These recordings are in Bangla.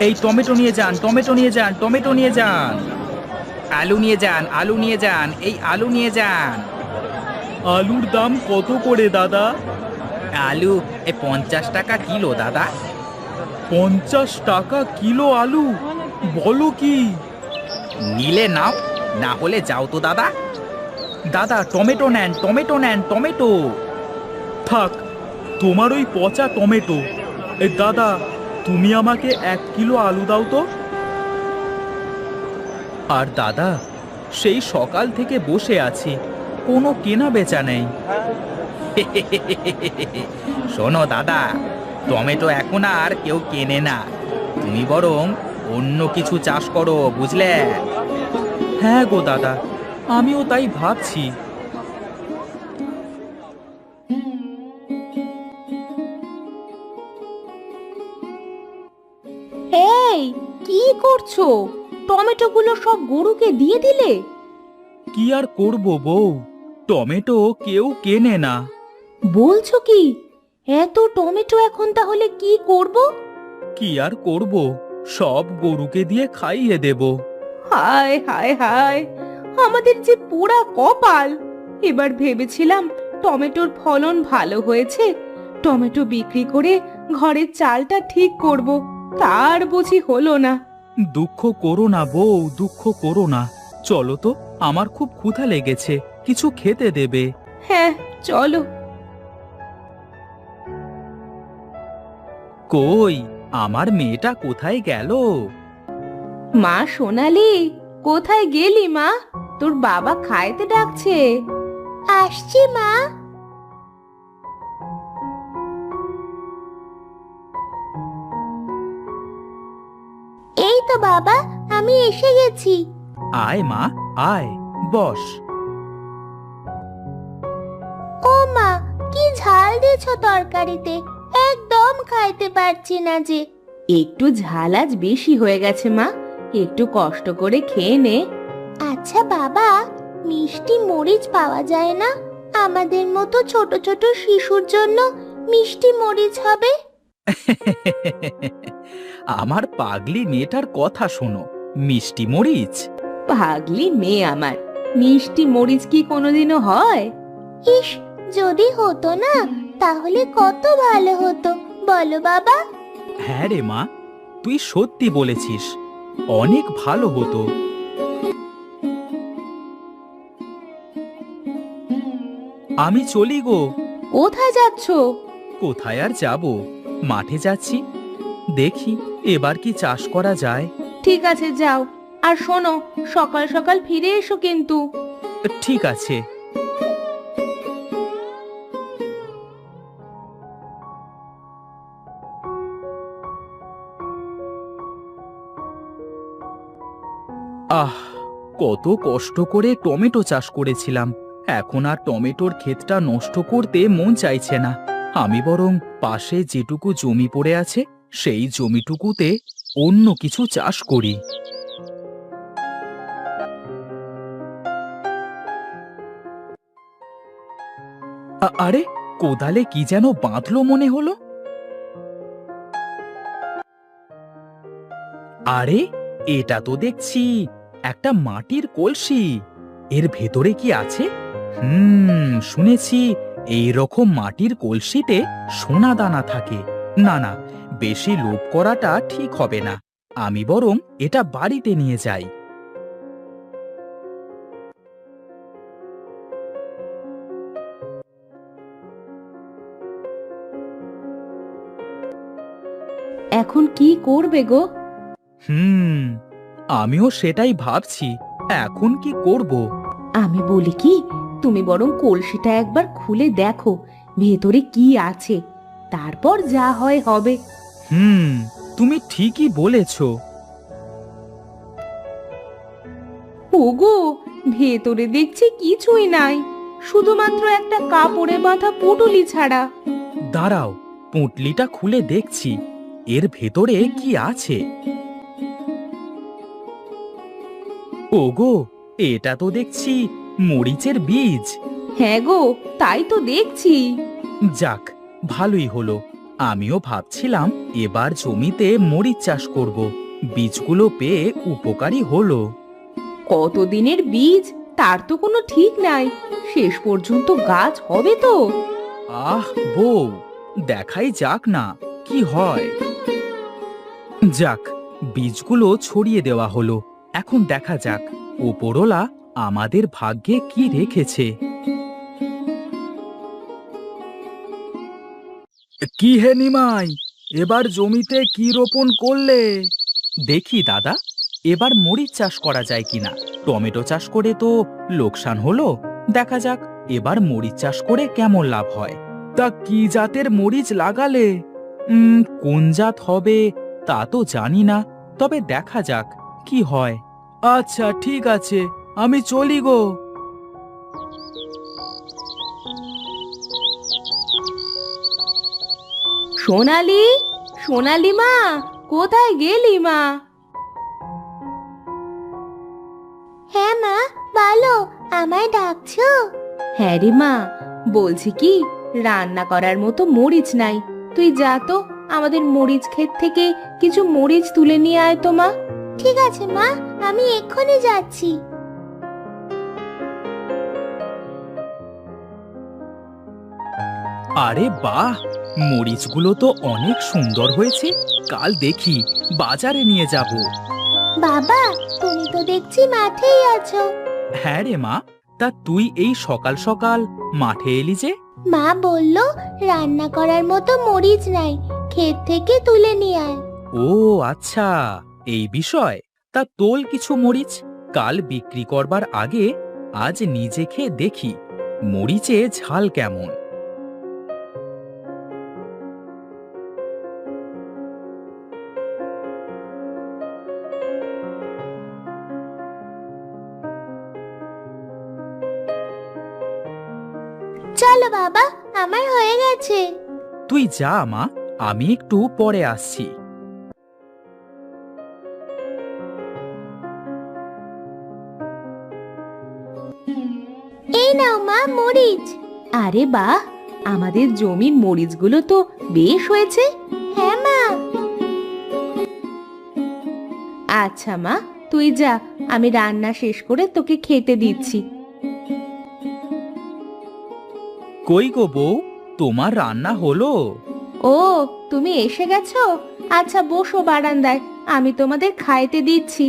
এই টমেটো নিয়ে যান, টমেটো নিয়ে যান, টমেটো নিয়ে যান। আলু নিয়ে যান, আলু নিয়ে যান, এই আলু নিয়ে যান। আলুর দাম কত করে দাদা? আলু 50 টাকা কিলো দাদা। 50 টাকা কিলো আলু? বলো কি! নিলে নাও, না হলে যাও তো দাদা। দাদা টমেটো নেন, টমেটো নেন, টমেটো। থাক, তোমার ওই পচা টমেটো। দাদা, তুমি আমাকে 1 কিলো আলু দাও তো। আর দাদা, সেই সকাল থেকে বসে আছি, কোনো কেনা বেচা নেই। শোনো দাদা, টমেটো এখন আর কেউ কেনে না, তুমি বরং অন্য কিছু চাষ করো, বুঝলে? হ্যাঁ গো দাদা, আমিও তাই ভাবছি। এই, কি করছো? টমেটোগুলো সব গরুকে দিয়ে দিলে? কি আর করব বউ, টমেটো কেউ কেনে না। বলছো কি? এত টমেটো এখন তাহলে কি করব? কি আর করব, সব গরুকে দিয়ে খাইয়ে দেব। হায় হায় হায়, আমাদের যে পোড়া কপাল! এবার ভেবেছিলাম টমেটোর ফলন ভালো হয়েছে, টমেটো বিক্রি করে ঘরের চালটা ঠিক করব, তার বুঝি হলো না। দুঃখ করো না বউ, দুঃখ করো না। চলো তো, আমার খুব ক্ষুধা লেগেছে, কিছু খেতে দেবে? হ্যাঁ, চলো। কই, আমার মেয়েটা কোথায় গেল? মা সোনালি, কোথায় গেলি মা? তোর বাবা খাইতে ডাকছে। আসছি মা। এই তো বাবা, আমি এসে গেছি। আয় মা, আয়, বস। ও মা, কি ঝাল দিয়েছো তরকারিতে, একদম খাইতে পারছি না যে। একটু ঝাল আজ বেশি হয়ে গেছে মা, একটু কষ্ট করে খেয়ে নে। আচ্ছা বাবা, মিষ্টি মরিচ পাওয়া যায় না? আমাদের মতো ছোট ছোট শিশুর জন্য মিষ্টি মরিচ হবে। আমার পাগলি মেয়েটার কথা শোনো, মিষ্টি মরিচ? পাগলি মেয়ে আমার, মিষ্টি মরিচ কি কোনোদিনও হয়? ইস, যদি হতো না তাহলে কত ভালো হতো, বলো বাবা। হ্যাঁ রে মা, তুই সত্যি বলেছিস, অনেক ভালো হতো। আমি চলি গো। কোথায় যাচ্ছো? কোথায় আর যাব, মাঠে যাচ্ছি, দেখি এবার কি চাষ করা যায়। ঠিক আছে, যাও। আর শোনো, সকাল সকাল ফিরে এসো কিন্তু। ঠিক আছে। আহ, কত কষ্ট করে টমেটো চাষ করেছিলাম, এখন আর টমেটোর ক্ষেতটা নষ্ট করতে মন চাইছে না। আমি বরং পাশে যেটুকু জমি পড়ে আছে, সেই জমিটুকুতে অন্য কিছু চাষ করি। আরে, কোদালে কি যেন বাঁধলো মনে হলো। আরে, এটা তো দেখছি একটা মাটির কলসি। এর ভেতরে কি আছে? শুনেছি এই রকম মাটির কলসিতে সোনা দানা থাকে। না না, বেশি লোভ করাটা ঠিক হবে না, আমি বরং এটা বাড়িতে নিয়ে যাই। এখন কি করবে গো? হুম, আমিও সেটাই ভাবছি, এখন কি করব। আমি বলি কি, তুমি বরং কলসিটা একবার খুলে দেখো ভেতরে কি আছে, তারপর যা হয় হবে। হুম, তুমি ঠিকই বলেছ। ওগো, ভেতরে দেখছি কিছুই নাই, শুধুমাত্র একটা কাপড়ে বাঁধা পুটুলি ছাড়া। দাঁড়াও, পুঁটলিটা খুলে দেখছি, এর ভেতরে কি আছে। ওগো, এটা তো দেখছি মরিচের বীজ। হ্যাঁ গো, তাই তো দেখছি। যাক, ভালোই হলো, আমিও ভাবছিলাম এবার জমিতে মরিচ চাষ করব। বীজগুলো পেয়ে উপকারী হলো। কতদিনের বীজ তার তো কোনো ঠিক নাই, শেষ পর্যন্ত গাছ হবে তো। আহ বউ, দেখাই যাক না কি হয়। যাক, বীজগুলো ছড়িয়ে দেওয়া হলো। এখন দেখা যাক ওপরওয়ালা আমাদের ভাগ্যে কি রেখেছে। কি হে নিমাই, এবার জমিতে কি রোপণ করলে? দেখি দাদা, এবার মরিচ চাষ করা যায় কিনা। টমেটো চাষ করে তো লোকসান হলো, দেখা যাক এবার মরিচ চাষ করে কেমন লাভ হয়। তা কি জাতের মরিচ লাগালে? কোন জাত হবে তা তো জানি না, তবে দেখা যাক কি হয়। আচ্ছা ঠিক আছে, আমি চলি গো। সোনালি, সোনালি মা, কোথায় গেলি মা? হ্যাঁ মা, বলো, আমায় ডাকছো? হ্যাঁ রে মা, বলছি কি, রান্না করার মতো মরিচ নাই। তুই যা তো আমাদের মরিচ ক্ষেত থেকে কিছু মরিচ তুলে নিয়ে আয় তো মা। ঠিক আছে মা, আমি এক্ষুনি যাচ্ছি। আরে বাহ, মরিচগুলো তো অনেক সুন্দর হয়েছে। কাল দেখি বাজারে নিয়ে যাব। বাবা, তুমি তো দেখছি মাঠেই আছো। হ্যাঁ রে মা, তা তুই এই সকাল সকাল মাঠে এলি যে? মা বলল রান্না করার মতো মরিচ নাই, ক্ষেত থেকে তুলে নিয়ে আয়। ও আচ্ছা, এই বিষয়। তা তোল কিছু মরিচ, কাল বিক্রি করবার আগে আজ নিজে খেয়ে দেখি মরিচে ঝাল কেমন। চলো বাবা, আমার হয়ে গেছে। তুই যা মা, আমি একটু পরে আসছি। এই নাও মা মরিচ। আরে বাহ, আমাদের জমির মরিচগুলো তো বেশ হয়েছে। হ্যাঁ মা। আচ্ছা মা, তুই যা, আমি রান্না শেষ করে তোকে খেতে দিচ্ছি। কই গো বউ, তোমার রান্না হলো? ও, তুমি এসে গেছো? আচ্ছা বসো বারান্দায়, আমি তোমাদের খাইতে দিচ্ছি।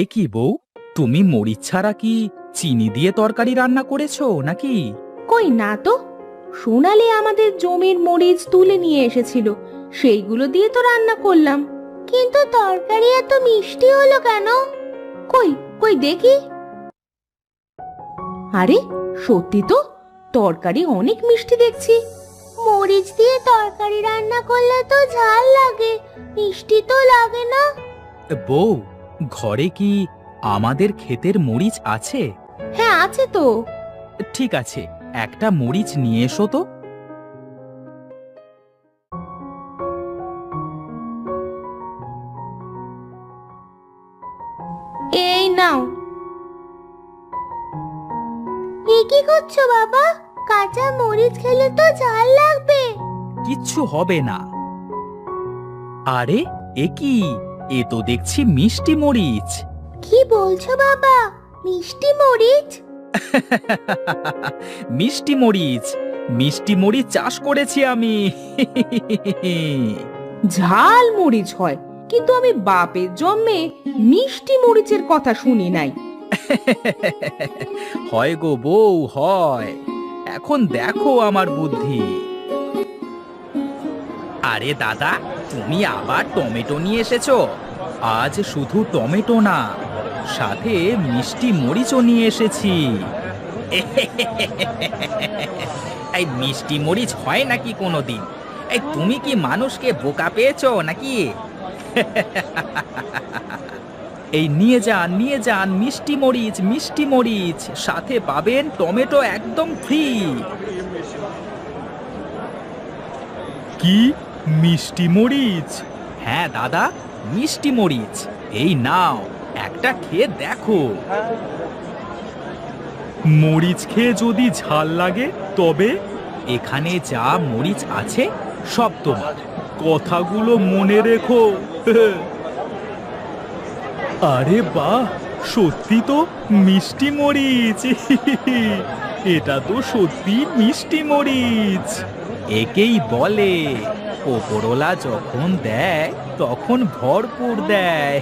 এ কি বউ, তুমি মরিচ ছাড়া কি চিনি দিয়ে তরকারি রান্না করেছো নাকি? কই না তো, সোনালি আমাদের জমির মরিচ তুলে নিয়ে এসেছিল, সেইগুলো দিয়ে তো রান্না করলাম। কিন্তু তরকারি এত মিষ্টি হলো কেন? কই কই দেখি। আরে সত্যি তো, তরকারি অনেক মিষ্টি দেখছি। মরিচ দিয়ে তরকারি রান্না করলে তো ঝাল লাগে, মিষ্টি তো লাগে না। বউ, ঘরে কি আমাদের ক্ষেতের মরিচ আছে? হ্যাঁ আছে তো। ঠিক আছে, একটা মরিচ নিয়ে এসো তো। এই নাও। এ কি করছো বাবা? কাঁচা মরিচ খেলে তো ঝাল লাগবে। কিচ্ছু হবে না। আরে এ কি, এ তো দেখছি মিষ্টি মরিচ। কি বলছো বাবা, মিষ্টি মরিচ? মিষ্টি মরিচ, মিষ্টি মরিচ চাষ করেছি আমি। ঝাল মরিচ হয়, কিন্তু আমি বাপের জন্মে মিষ্টি মরিচের কথা শুনি নাই। হয় গো বউ, হয়। এখন দেখো আমার বুদ্ধি। আরে দাদা, তুমি আবার টমেটো নিয়ে এসেছো। আজ শুধু টমেটো না, সাথে মিষ্টি মরিচও নিয়ে এসেছি। এই মিষ্টি মরিচ হয় নাকি কোনোদিন? এই তুমি কি মানুষকে বোকা পেয়েছো নাকি? এই নিয়ে যান, নিয়ে যান মিষ্টি মরিচ, মিষ্টি মরিচ, সাথে পাবেন টমেটো একদম ফ্রি। কি মিষ্টি মরিচ? হ্যাঁ দাদা, মিষ্টি মরিচ। এই নাও, একটা খেয়ে দেখো। মরিচ খেয়ে যদি ঝাল লাগে তবে এখানে যা মরিচ আছে সব তোমার, কথাগুলো মনে রেখো। আরে বাহ, সত্যি তো মিষ্টি মরিচ। এটা তো সত্যি মিষ্টি মরিচ। একেই বলে ওপরওয়ালা যখন দেয় তখন ভরপুর দেয়।